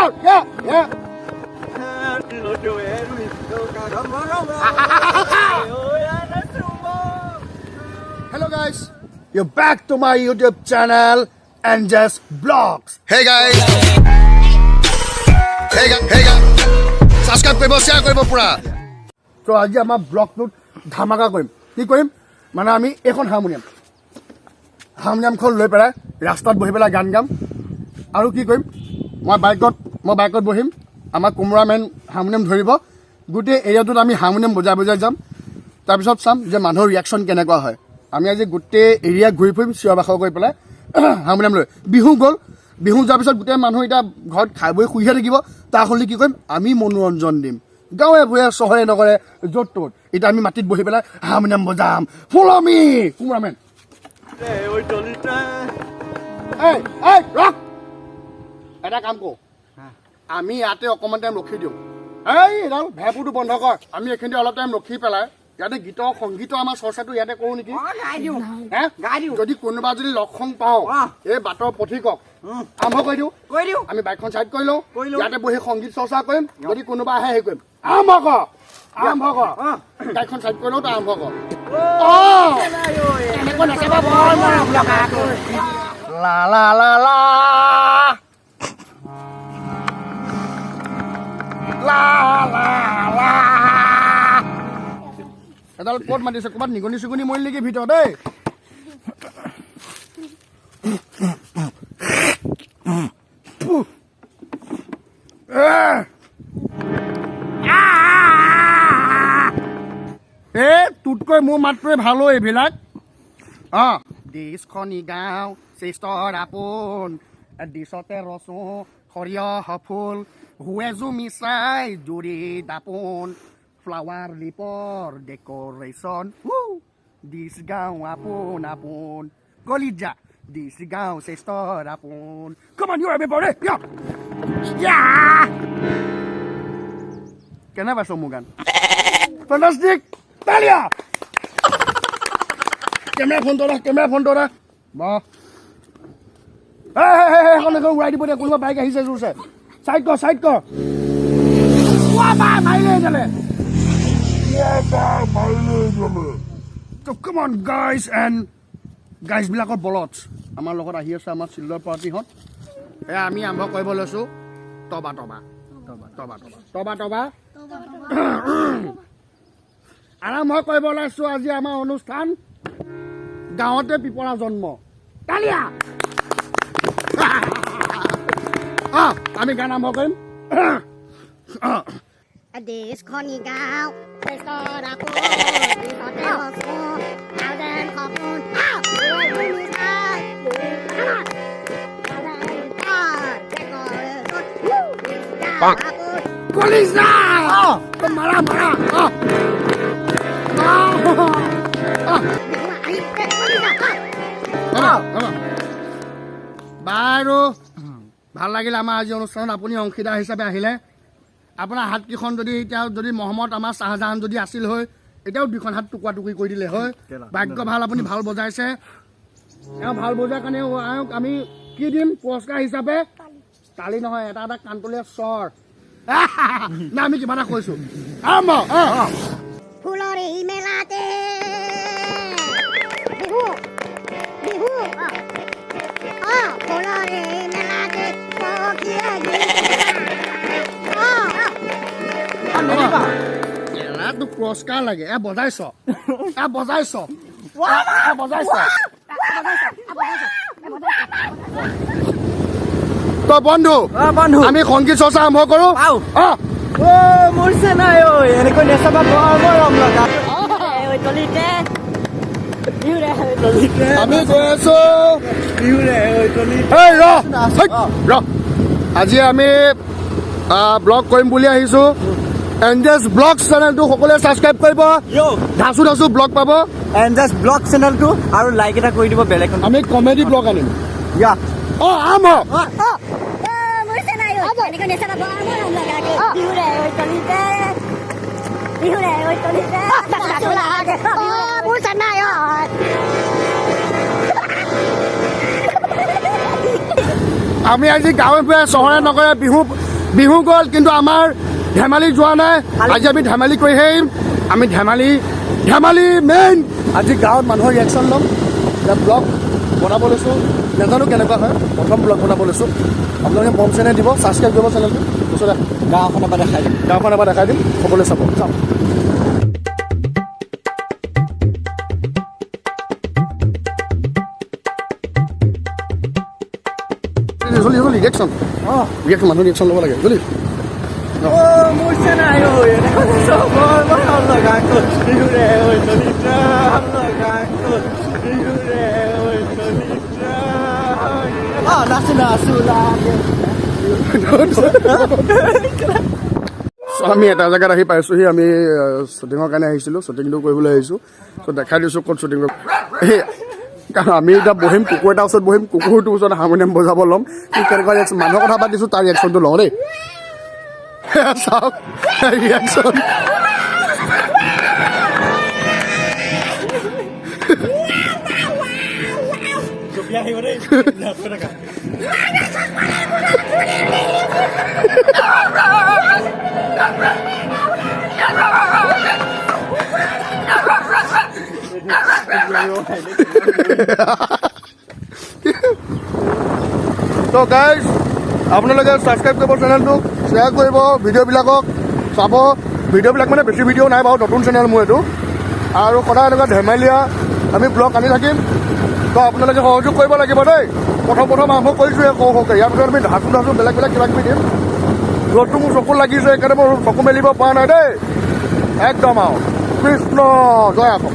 out. Yeah, yeah. Hello guys, you're back to my YouTube channel and just vlogs. Hey guys. Hey guys. Subscribe কৰিব share কৰিব পুৰা। তো আজি আমাৰ ব্লগটোত ধামাকা কৰিম। কি কৰিম মানে আমি এখন হাৰমনিয়ামখন লৈ পেলাই ৰাস্তাত বহি পেলাই গান গাম আৰু কি কৰিম মই বাইকত বহিম আমাৰ কোমৰামেন হাৰমনিয়াম ধৰিব গোটেই এৰিয়াটোত আমি হাৰমনিয়াম বজাই যাম তাৰপিছত চাম যে মানুহৰ ৰিয়াকশ্যন কেনেকুৱা হয় আমি আজি গোটেই এৰিয়া ঘূৰি ফুৰিম চিঞৰ বাখৰ কৰি পেলাই হাৰমনিয়াম লৈ বিহু গ'ল বিহু যোৱাৰ পিছত গোটেই মানুহ এতিয়া ঘৰত খাই বৈ শুইহে থাকিব তাৰ সলনি কি কৰিম আমি মনোৰঞ্জন দিম গাঁৱে ভূঞে চহৰে নগৰে য'ত ত'ত এতিয়া আমি মাটিত বহি পেলাই হাৰমনিয়াম বজাম ফ'ল' মি কোমৰামেন ৰখ এটা কাম কৰো আমি ইয়াতে অকণমান টাইম ৰখি দিওঁ এইডাল ভেপুৰটো বন্ধ কৰ আমি এইখিনি অলপ টাইম ৰখি পেলাই ইয়াতে সংগীতৰ আমাৰ চৰ্চাটো ইয়াতে কৰোঁ নেকি যদি কোনোবা যদি লক্ষণ পাওঁ এই বাটৰ পথিকক আৰম্ভ কৰি দিওঁ আমি বাইকখন চাইড কৰি লওঁ ইয়াতে বহি সংগীত চৰ্চা কৰিম যদি কোনোবা আহে হেৰি কৰিম আৰম্ভ কৰ গাড়ীখন চাইড কৰি লওঁ তই আৰম্ভ কৰ এনেকৈ নাচাবা বৰ মৰম লগা লা লা লা লা লা লা লা এডাল ক'ত মাতিছে ক'ৰবাত নিগনি চিগনি মৰিল নেকি ভিতৰত দেই তোতকৈ মোৰ মাতটোৱে ভাল এইবিলাক দিছখনি গাঁও শ্ৰেষ্ঠৰ আপোন দিছতে ৰচো সৰিয়হ ফুল হুৱেজো মিছাই জুৰি দাপোন ফ্লাৱাৰ লিপৰ ডেক'ৰেশ্যন দিছ গাঁও আপোন আপোন কলিজা দিছ গাঁও শ্ৰেষ্ঠৰ আপোন কমান ইউ এভৰিবডি কেনে পাইছ মোৰ গান ফেণ্টাষ্টিক তালিয়া কেমেৰা ফোন ধৰা বাহ এখন উৰাই দিব দে কোনোবা বাইক আহিছে জোৰছে চাইড কৰ মাৰিলে গ'লে So come on guys and guys বিলাকৰ বলত আমাৰ লগত আহি আছে আমাৰ চিল্ডাৰ পাৰ্টিহঁত আমি আৰম্ভ কৰিব লৈছোঁ তবা আৰম্ভ কৰিব লৈছোঁ আজি আমাৰ অনুষ্ঠান গাঁৱতে পিপৰা জন্ম তালিয়া আমি গান আৰম্ভ কৰিম দিছখনি গাঁও শ্ৰেষ্ঠৰ আপোন দিছতে ৰচো আউদেন সপোন কলিজা মাৰা বাৰু ভাল লাগিল আমাৰ আজি অনুষ্ঠানত আপুনি অংশীদাৰ হিচাপে আহিলে আপোনাৰ হাতকেইখন যদি মহম্মদ আমাৰ চাহজাহান যদি আছিল হয় এতিয়াও দুখন হাত টুকুৰা টুকুৰি কৰি দিলে হয় ভাগ্য ভাল আপুনি ভাল বজাইছে ভাল বজাৰ কাৰণে আমি কি দিম পুৰস্কাৰ হিচাপে তালি নহয় এটা কাণতলীয়া স্বৰ না আমি কিবা এটা কৈছোঁ ফুলৰ এই মেলাতে বিহু ফুলৰ এই মেলাতে তোক পুৰস্কাৰ লাগে বজাইছ তো বন্ধু আমি সংগীত চৰ্চা আৰম্ভ কৰো মোৰ চেনাই এনেকৈ নেচাবা মৰম লগা আমি গৈ আছো আজি আমি ব্লগ কৰিম বুলি আহিছো এনজেছ ব্লগ চেনেলটো সকলোৱে ছাবস্ক্ৰাইব কৰিব ধাচু ব্লগ পাব এনজেছ ব্লগ চেনেলটো আৰু লাইক এটা কৰি দিব বেলেগ আমি কমেডি ব্লগ আনিম আমি আজি গাঁৱে ভূঞে চহৰে নগৰে বিহু বিহু গ'ল কিন্তু আমাৰ ধেমালি যোৱা নাই আজি আমি ধেমালি কৰিহে আহিম আমি ধেমালি মেইন আজি গাঁৱত মানুহৰ ৰিয়েকশ্যন ল'ম এতিয়া ব্লগ বনাব লৈছোঁ নাজানো কেনেকুৱা হয় প্ৰথম ব্লগ বনাব লৈছোঁ আপোনালোকে মন চেনেল দিব ছাবস্ক্ৰাইব কৰিব চেনেলটো তাৰপিছত গাঁওখন এবাৰ দেখাই দিম গাঁওখন এবাৰ দেখাই দিম সকলোৱে চাব চাওক জলদি ৰিয়েকশ্যন মানুহ ৰিয়েকশ্যন ল'ব লাগে জলদি মোৰ চেনাই এনেকুৱা ভাল লগা বিহুৰে চলিত্ৰা ভাল লগা বিহুৰে চলিত্ৰা নাচো নাচো লাগে আমি এটা জেগাত আহি পাইছোঁহি আমি শ্বুটিঙৰ কাৰণে আহিছিলোঁ শ্বুটিংটো কৰিবলৈ আহিছোঁ চ' দেখাই দিছোঁ ক'ত শ্বুটিং কৰিব কাৰণ আমি এতিয়া বহিম কুকুৰ এটাৰ ওচৰত বহিম কুকুৰটোৰ ওচৰত হাৰমনিয়াম বজাব ল'ম কি কেনেকুৱা ৰিয়েকশ্যন মানুহৰ কথা পাতিছোঁ তাৰ ৰিয়েকশ্যনটো লওঁ দেই চাওক ৰিয়েকশ্যন তো গাইজ আপোনালোকে ছাবস্ক্ৰাইব কৰিব চেনেলটোক শ্বেয়াৰ কৰিব ভিডিঅ'বিলাকক চাব ভিডিঅ'বিলাক মানে বেছি ভিডিঅ' নাই বাৰু নতুন চেনেল মোৰ এইটো আৰু সদায় এনেকুৱা ধেমালীয়া আমি ব্লগ আনি থাকিম তো আপোনালোকে সহযোগ কৰিব লাগিব দেই প্ৰথম আৰম্ভ কৰিছোঁহে সৰুকৈ ইয়াৰ পিছত আমি ধাচো বেলেগ কিবা কিবি দিম ৰ'দটো মোৰ চকু লাগিছে সেইকাৰণে মই চকু মেলিব পৰা নাই দেই একদম আৰু কৃষ্ণ জয় আকৌ